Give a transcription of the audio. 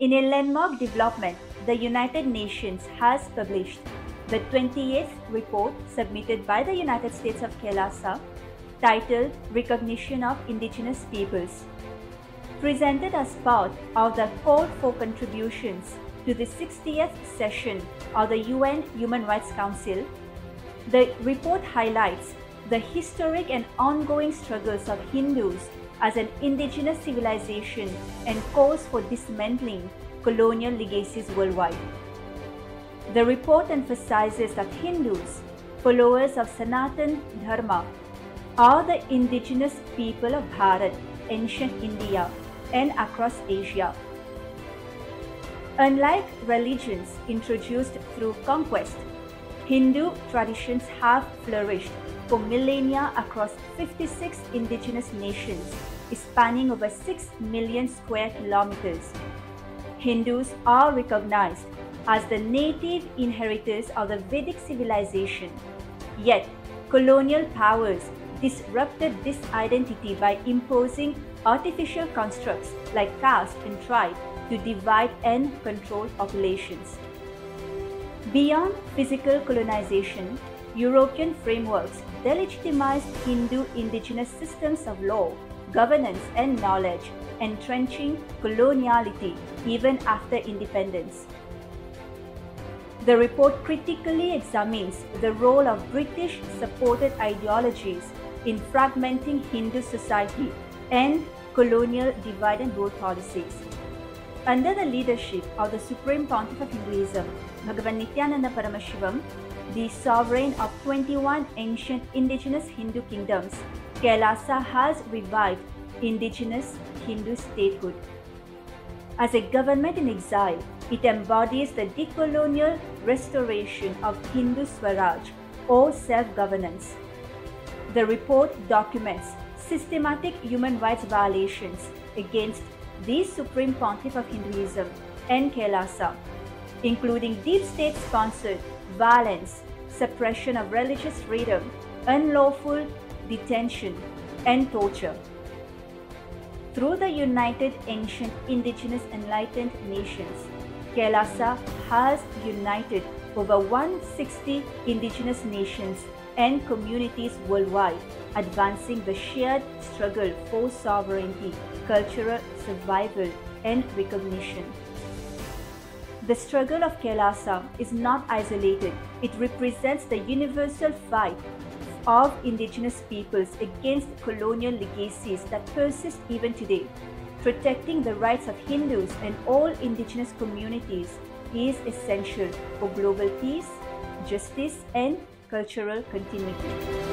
In a landmark development, the United Nations has published the 28th report submitted by the United States of Kailasa titled Recognition of Indigenous Peoples. Presented as part of the Call for Contributions to the 60th session of the UN Human Rights Council, the report highlights the historic and ongoing struggles of Hindus as an indigenous civilization and calls for dismantling colonial legacies worldwide. The report emphasizes that Hindus, followers of Sanatan Dharma, are the indigenous people of Bharat, ancient India, and across Asia. Unlike religions introduced through conquest, Hindu traditions have flourished for millennia across 56 indigenous nations, spanning over 6 million square kilometers. Hindus are recognized as the native inheritors of the Vedic civilization. Yet, colonial powers disrupted this identity by imposing artificial constructs like caste and tribe to divide and control populations. Beyond physical colonization, European frameworks delegitimized Hindu indigenous systems of law, governance, and knowledge, entrenching coloniality even after independence. The report critically examines the role of British-supported ideologies in fragmenting Hindu society and colonial divide and rule policies. Under the leadership of the Supreme Pontiff of Hinduism, Bhagavan Nityananda Paramashivam, the sovereign of 21 ancient indigenous Hindu kingdoms, Kailasa has revived indigenous Hindu statehood. As a government in exile, it embodies the decolonial restoration of Hindu Swaraj or self-governance. The report documents systematic human rights violations against the Supreme Pontiff of Hinduism and Kailasa, including deep state-sponsored violence, suppression of religious freedom, unlawful detention, and torture. Through the United Ancient Indigenous Enlightened Nations, Kailasa has united over 160 indigenous nations and communities worldwide, advancing the shared struggle for sovereignty, cultural survival, and recognition. The struggle of Kailasa is not isolated. It represents the universal fight of indigenous peoples against colonial legacies that persist even today. Protecting the rights of Hindus and all indigenous communities is essential for global peace, justice, and cultural continuity.